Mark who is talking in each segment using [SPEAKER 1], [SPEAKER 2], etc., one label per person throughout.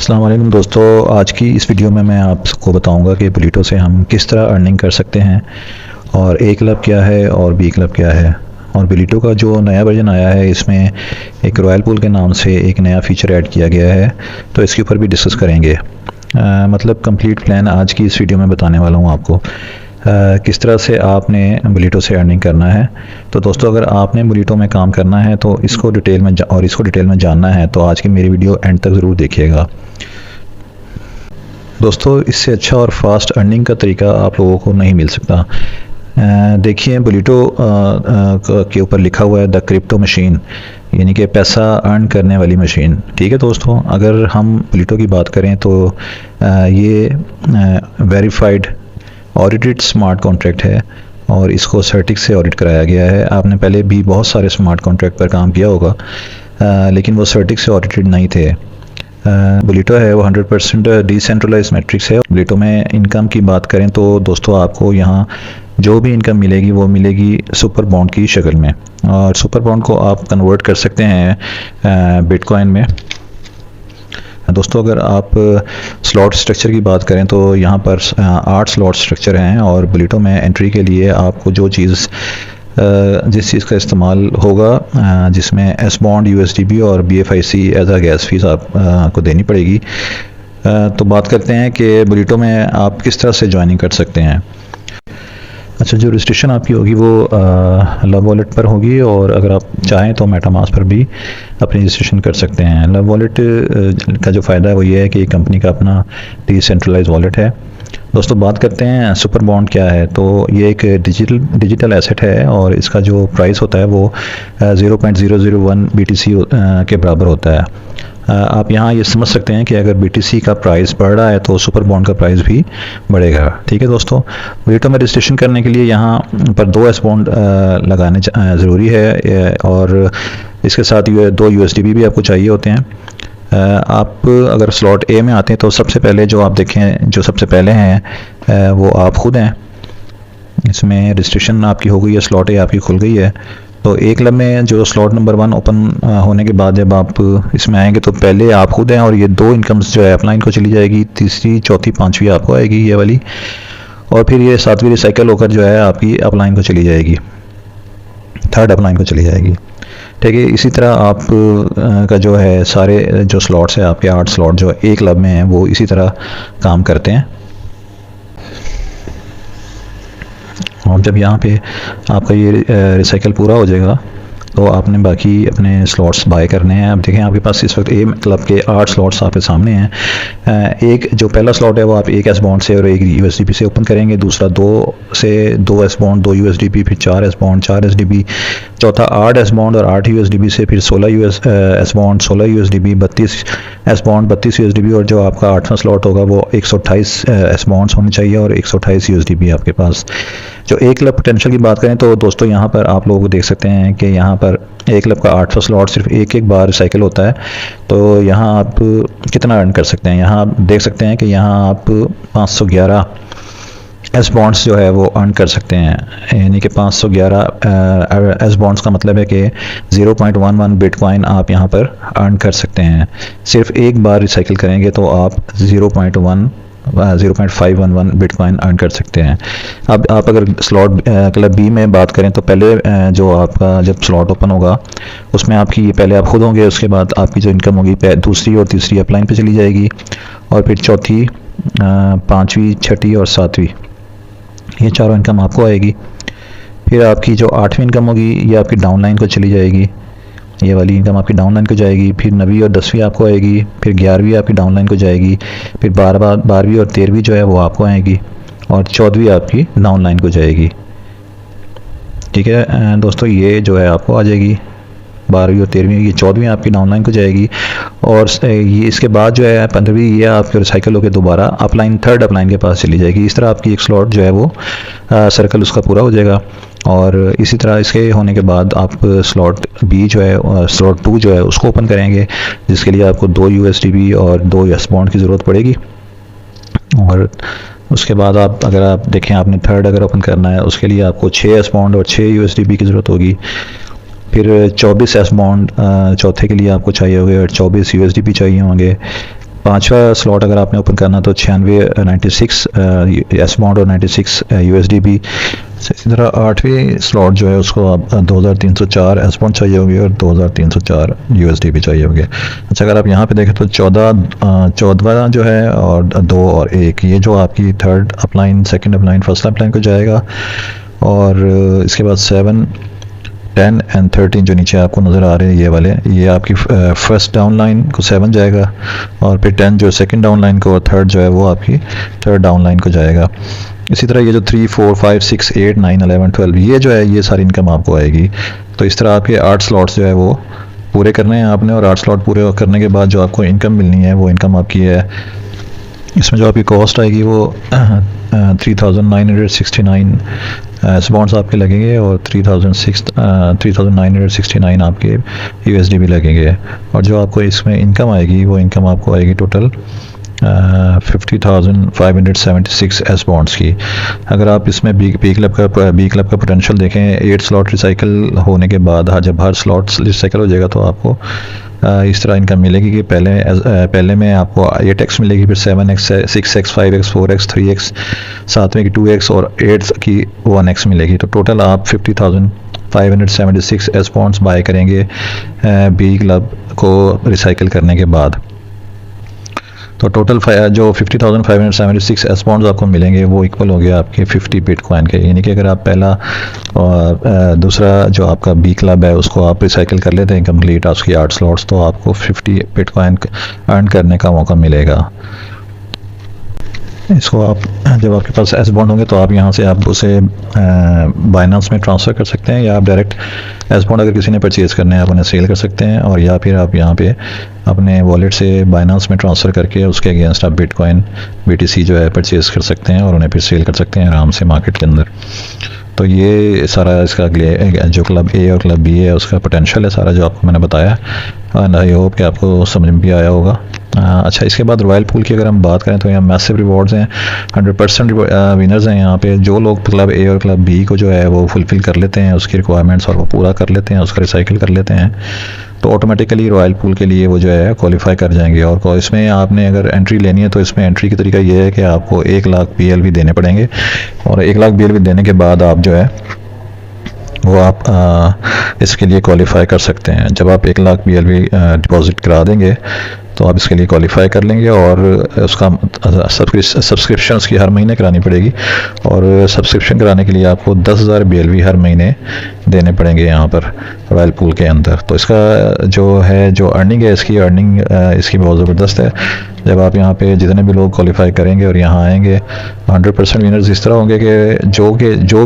[SPEAKER 1] अस्सलाम वालेकुम दोस्तों, आज की इस वीडियो में मैं आपको बताऊंगा कि बुलीटो से हम किस तरह अर्निंग कर सकते हैं और ए क्लब क्या है और बी क्लब क्या है। और बुलीटो का जो नया वर्जन आया है इसमें एक रॉयल पूल के नाम से एक नया फीचर ऐड किया गया है, तो इसके ऊपर भी डिस्कस करेंगे। मतलब कंप्लीट प्लान आज की इस वीडियो में बताने वाला हूँ आपको। किस तरह से आपने बुलीटो से अर्निंग करना है। तो दोस्तों, अगर आपने बुलीटो में काम करना है तो इसको डिटेल में जानना है तो आज की मेरी वीडियो एंड तक ज़रूर देखिएगा। दोस्तों, इससे अच्छा और फास्ट अर्निंग का तरीका आप लोगों को नहीं मिल सकता। देखिए, बुलीटो के ऊपर लिखा हुआ है द क्रिप्टो मशीन, यानी कि पैसा अर्न करने वाली मशीन। ठीक है दोस्तों, अगर हम बुलीटो की बात करें तो ये वेरीफाइड ऑडिटेड स्मार्ट कॉन्ट्रैक्ट है और इसको सर्टिक से ऑडिट कराया गया है। आपने पहले भी बहुत सारे स्मार्ट कॉन्ट्रैक्ट पर काम किया होगा, लेकिन वो सर्टिक से ऑडिटेड नहीं थे। बुलीटो है वो 100% डिसेंट्रलाइज मैट्रिक्स है। बुलीटो में इनकम की बात करें तो दोस्तों, आपको यहाँ जो भी इनकम मिलेगी वो मिलेगी सुपर बॉन्ड की शक्ल में, और सुपर बॉन्ड को आप कन्वर्ट कर सकते हैं बिटकॉइन में। दोस्तों, अगर आप स्लॉट स्ट्रक्चर की बात करें तो यहाँ पर 8 स्लॉट स्ट्रक्चर हैं और बुलीटो में एंट्री के लिए आपको जिस चीज़ का इस्तेमाल होगा, जिसमें एस बॉन्ड, USDB और BFIC एज आ गैस फीस आपको देनी पड़ेगी। तो बात करते हैं कि बुलीटो में आप किस तरह से ज्वाइनिंग कर सकते हैं। अच्छा, जो रजिस्ट्रेशन आपकी होगी वो लव वॉलेट पर होगी, और अगर आप चाहें तो मेटामास्क पर भी अपनी रजिस्ट्रेशन कर सकते हैं। लव वॉलेट का जो फ़ायदा है वो ये है कि कंपनी का अपना डिसेंट्रलाइज वॉलेट है। दोस्तों, बात करते हैं सुपर बॉन्ड क्या है। तो ये एक डिजिटल एसेट है और इसका जो प्राइस होता है वो 0.001 BTC के बराबर होता है। आप यहाँ ये समझ सकते हैं कि अगर BTC का प्राइस बढ़ रहा है तो सुपर बॉन्ड का प्राइस भी बढ़ेगा। ठीक है दोस्तों, बुलीटो में रजिस्ट्रेशन करने के लिए यहाँ पर 2 एस बॉन्ड लगाने ज़रूरी है, और इसके साथ 2 USDB भी आपको चाहिए होते हैं। आप अगर स्लॉट ए में आते हैं तो सबसे पहले जो आप देखें, जो सबसे पहले हैं वो आप खुद हैं। इसमें रजिस्ट्रेशन आपकी हो गई है, स्लॉट ए आपकी खुल गई है। तो ए क्लब में जो स्लॉट नंबर 1 ओपन होने के बाद जब आप इसमें आएंगे तो पहले आप खुद हैं, और ये 2 इनकम्स जो है अपलाइन को चली जाएगी, तीसरी, चौथी, पांचवी आपको आएगी ये वाली, और फिर ये 7वीं रिसाइकल होकर जो है आपकी अपलाइन को चली जाएगी, 3rd अपलाइन को चली जाएगी। ठीक है, इसी तरह आप का जो है सारे जो स्लॉट्स है आपके 8 स्लॉट जो ए क्लब में हैं वो इसी तरह काम करते हैं। और जब यहाँ पे आपका ये रिसाइकल पूरा हो जाएगा तो आपने बाकी अपने स्लॉट्स बाय करने हैं। अब देखें, आपके पास इस वक्त ए क्लब के 8 स्लॉट्स आपके सामने हैं। एक जो पहला स्लॉट है वो आप 1 एस बॉन्ड से और 1 USDB से ओपन करेंगे, दूसरा 2 एस बॉन्ड, 2 USDB, फिर 4 एस बॉन्ड, 4 SDB, चौथा 8 एस बॉन्ड और 8 USDB से फिर 16 S bond, 16 USDB, 32 S bond, 32 USDB, और जो आपका 8वां स्लॉट होगा वो 128 एस बॉन्ड्स होने चाहिए और 128 USDB आपके पास। जो ए क्लब पोटेंशियल की बात करें तो दोस्तों, यहाँ पर आप लोग देख सकते हैं कि यहाँ पर ए क्लब का 8वां स्लॉट सिर्फ एक बार रिसाइकिल होता है। तो यहाँ आप कितना अर्न कर सकते हैं, यहाँ आप देख सकते हैं कि यहाँ आप 511 एस बॉन्ड्स जो है वो अर्न कर सकते हैं। यानी कि 511 एस बॉन्ड्स का मतलब है कि 0.11 बिटकॉइन आप यहाँ पर अर्न कर सकते हैं। सिर्फ एक बार रिसाइकिल करेंगे तो आप 0.511 बिटकॉइन अर्न कर सकते हैं। अब आप अगर स्लॉट क्लब बी में बात करें तो पहले जो आपका जब स्लॉट ओपन होगा उसमें आपकी पहले आप खुद होंगे, उसके बाद आपकी जो इनकम होगी दूसरी और तीसरी अपलाइन पे चली जाएगी, और फिर चौथी, 5वीं, 6ठी और 7वीं, ये चारों इनकम आपको आएगी। फिर आपकी जो 8वीं इनकम होगी ये आपकी डाउनलाइन को चली जाएगी, ये वाली इनकम आपकी डाउनलाइन को जाएगी। फिर 9वीं और 10वीं आपको आएगी, फिर 11वीं आपकी डाउनलाइन को जाएगी, फिर 12वीं और 13वीं जो है वो आपको आएगी, और 14वीं आपकी डाउनलाइन को जाएगी। ठीक है दोस्तों, ये जो है आपको आ जाएगी 12वीं और 13वीं, ये 14वीं आपकी डाउनलाइन को जाएगी, और ये इसके बाद जो है 15वीं ये आपके रिसाइकिल होकर दोबारा अपलाइन, 3rd अपलाइन के पास चली जाएगी। इस तरह आपकी एक स्लॉट जो है वो सर्कल उसका पूरा हो जाएगा। और इसी तरह इसके होने के बाद आप स्लॉट बी जो है, स्लॉट 2 जो है उसको ओपन करेंगे, जिसके लिए आपको 2 USDB और 2 एस बॉन्ड की ज़रूरत पड़ेगी। और उसके बाद अगर आप देखें, आपने 3rd अगर ओपन करना है उसके लिए आपको 6 एस बॉन्ड और 6 USDB की ज़रूरत होगी। फिर 24 एस बॉन्ड चौथे के लिए आपको चाहिए होंगे और 24 USDP चाहिए होंगे। पाँचवा स्लॉट अगर आपने ओपन करना तो 96 एस बॉन्ड और 96 USDB। इसी तरह 8वीं स्लॉट जो है उसको आप 2304 एस बॉन्ड चाहिए होगी और 2304 USDB चाहिए होगी। अच्छा, अगर आप यहाँ पे देखें तो 14वां जो है और 2 और 1 ये जो आपकी third upline, second upline, first upline को जाएगा। और इसके बाद 7, 10 एंड 13 जो नीचे आपको नज़र आ रहे हैं ये वाले, ये आपकी फर्स्ट डाउन लाइन को 7 जाएगा और फिर 10 जो सेकंड डाउन लाइन को और थर्ड जो है वो आपकी थर्ड डाउन लाइन को जाएगा। इसी तरह ये जो 3, 4, 5, 6, 8, 9, 11, 12 ये जो है ये सारी इनकम आपको आएगी। तो इस तरह आपके 8 स्लॉट्स जो है वो पूरे करने हैं आपने, और 8 स्लॉट पूरे करने के बाद जो आपको इनकम मिलनी है वो इनकम आपकी है, इसमें जो आपकी कॉस्ट आएगी वो 3969 बॉन्ड्स आपके लगेंगे और 3969 आपके USDB लगेंगे। और जो आपको इसमें इनकम आएगी वो इनकम आपको आएगी टोटल 50,576 एस बॉन्ड्स की। अगर आप इसमें बी क्लब का पोटेंशियल देखें, 8 स्लॉट रिसाइकिल होने के बाद जब हर स्लॉट रिसाइकिल हो जाएगा तो आपको इस तरह इनकम मिलेगी कि पहले में आपको 8x मिलेगी, फिर 7x, 6x, 5x, 4x, 3x, 7 में की 2x और 8 की 1x मिलेगी। तो टोटल आप 50,576 एस बॉन्ड्स बाय करेंगे बी क्लब को रिसाइकिल करने के बाद। तो टोटल जो 50,576 एस बॉन्ड्स आपको मिलेंगे वो इक्वल हो गया आपके 50 बिटकॉइन के। यानी कि अगर आप पहला और दूसरा जो आपका बी क्लब है उसको आप रिसाइकिल कर लेते हैं कंप्लीट उसकी 8 स्लॉट्स, तो आपको 50 बिटकॉइन अर्न करने का मौका मिलेगा। इसको आप जब आपके पास एस बॉन्ड होंगे तो आप यहाँ से आप उसे बाइनेंस में ट्रांसफ़र कर सकते हैं, या आप डायरेक्ट एस बॉन्ड अगर किसी ने परचेज़ करने हैं आप उन्हें सेल कर सकते हैं, और या फिर आप यहाँ पे अपने वॉलेट से बाइनेंस में ट्रांसफ़र करके उसके अगेंस्ट आप बिटकॉइन BTC जो है परचेज़ कर सकते हैं और उन्हें फिर सेल कर सकते हैं आराम से मार्केट के अंदर। तो ये सारा इसका जो क्लब A और क्लब B है उसका पोटेंशियल है सारा जो आपको मैंने बताया, एंड आई होप कि आपको समझ में भी आया होगा। अच्छा, इसके बाद रॉयल पूल की अगर हम बात करें तो यहाँ मैसिव रिवॉर्ड्स हैं, 100% विनर्स हैं यहाँ पे। जो लोग क्लब A और क्लब B को जो है वो फुलफ़िल कर लेते हैं उसकी रिक्वायरमेंट्स और वो पूरा कर लेते हैं, उसका रिसाइकिल कर लेते हैं, तो ऑटोमेटिकली रॉयल पूल के लिए वो जो है क्वालिफाई कर जाएंगे। और इसमें आपने अगर एंट्री लेनी है तो इसमें एंट्री का तरीका ये है कि आपको 1 लाख BLV देने पड़ेंगे, और 1 लाख BLV देने के बाद आप जो है वो आप इसके लिए क्वालिफाई कर सकते हैं। जब आप 1 लाख BLV डिपॉजिट करा देंगे तो आप इसके लिए क्वालिफाई कर लेंगे, और उसका सब्सक्रिप्शन उसकी हर महीने करानी पड़ेगी, और सब्सक्रिप्शन कराने के लिए आपको 10,000 BLV हर महीने देने पड़ेंगे यहाँ पर रॉयल पूल के अंदर। तो इसका जो अर्निंग है इसकी अर्निंग इसकी बहुत ज़बरदस्त है। जब आप यहाँ पे जितने भी लोग क्वालिफाई करेंगे और यहाँ आएंगे, 100% विनर्स इस तरह होंगे कि जो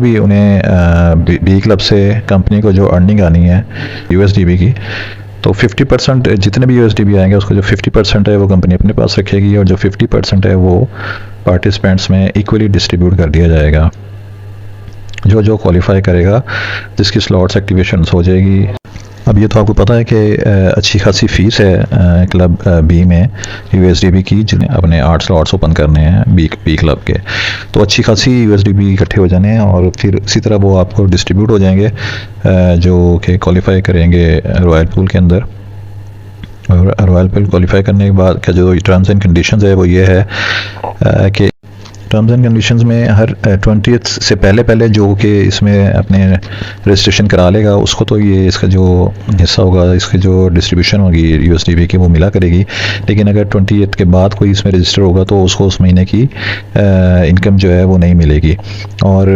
[SPEAKER 1] भी उन्हें बी क्लब से कंपनी को जो अर्निंग आनी है USDB की, तो 50% जितने भी USDB आएंगे उसको जो 50% है वो कंपनी अपने पास रखेगी, और जो 50% है वो पार्टिसिपेंट्स में इक्वली डिस्ट्रीब्यूट कर दिया जाएगा। जो क्वालिफाई करेगा जिसकी स्लॉट्स एक्टिवेशन हो जाएगी। अब ये तो आपको पता है कि अच्छी खासी फ़ीस है क्लब B में USDB की, जिन्हें अपने 8 स्लॉट्स ओपन करने हैं बी क्लब के, तो अच्छी खासी USDB इकट्ठे हो जाने हैं, और फिर इसी तरह वो आपको डिस्ट्रीब्यूट हो जाएंगे जो कि क्वालिफाई करेंगे रॉयल पूल के अंदर। और रॉयल पूल क्वालिफाई करने के बाद का जो टर्म्स एंड कंडीशंस है वो ये है कि टर्म्स एंड कंडीशंस में हर 20th से पहले जो कि इसमें अपने रजिस्ट्रेशन करा लेगा उसको तो ये इसका जो हिस्सा होगा, इसकी जो डिस्ट्रीब्यूशन होगी USDB की वो मिला करेगी। लेकिन अगर 20th के बाद कोई इसमें रजिस्टर होगा तो उसको उस महीने की इनकम जो है वो नहीं मिलेगी, और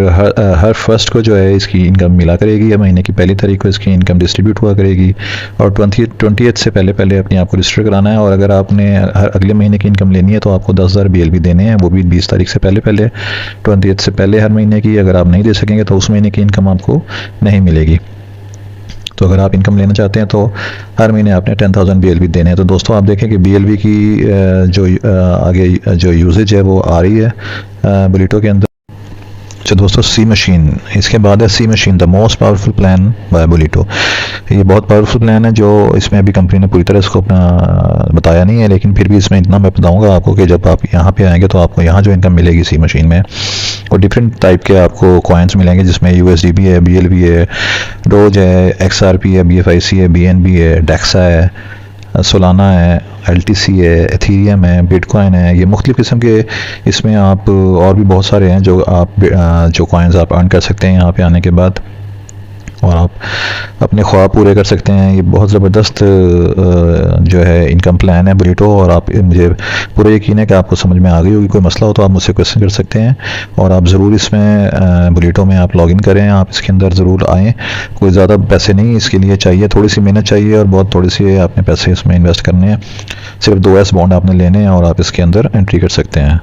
[SPEAKER 1] हर फर्स्ट को जो है इसकी इनकम मिला करेगी, या महीने की पहली तारीख को इसकी इनकम डिस्ट्रीब्यूट हुआ करेगी। और 20th से पहले अपने आप को रजिस्टर कराना है, और अगर आपने हर अगले महीने की इनकम लेनी है तो आपको 10,000 BLV देने हैं, वो भी 20 तारीख से पहले 20th से पहले हर महीने की। अगर आप नहीं दे सकेंगे तो उस महीने की इनकम आपको नहीं मिलेगी। तो अगर आप इनकम लेना चाहते हैं तो हर महीने आपने 10,000 BLV देने हैं। तो दोस्तों आप देखें कि BLV की जो आगे जो यूजेज है वो आ रही है बुलिटो के अंदर। अच्छा दोस्तों, सी मशीन, इसके बाद है C machine, the most powerful plan by बुलिटो। ये बहुत पावरफुल प्लान है जो इसमें अभी कंपनी ने पूरी तरह इसको अपना बताया नहीं है, लेकिन फिर भी इसमें इतना मैं बताऊंगा आपको कि जब आप यहाँ पे आएंगे तो आपको यहाँ जो इनकम मिलेगी सी मशीन में, और डिफरेंट टाइप के आपको कॉइन्स मिलेंगे जिसमें USDB है, BLV है, डोज है, XRP है, BFIC है, BNB है, डेक्सा है, सोलाना है, LTC है, एथीरियम है, बिटकॉइन है। ये मुख्तलिफ़ किस्म के इसमें आप और भी बहुत सारे हैं जो आप जो कॉइन्स आप अर्न कर सकते हैं यहाँ पे आने के बाद, और आप अपने ख्वाब पूरे कर सकते हैं। ये बहुत ज़बरदस्त जो है इनकम प्लान है बुलिटो, और आप मुझे पूरा यकीन है कि आपको समझ में आ गई होगी। कोई मसला हो तो आप मुझसे क्वेश्चन कर सकते हैं, और आप ज़रूर इसमें बुलिटो में आप लॉगिन करें, आप इसके अंदर ज़रूर आएँ। कोई ज़्यादा पैसे नहीं इसके लिए चाहिए, थोड़ी सी मेहनत चाहिए और बहुत थोड़ी सी आपने पैसे इसमें इन्वेस्ट करने हैं। सिर्फ 2S बॉन्ड आपने लेने हैं और आप इसके अंदर एंट्री कर सकते हैं।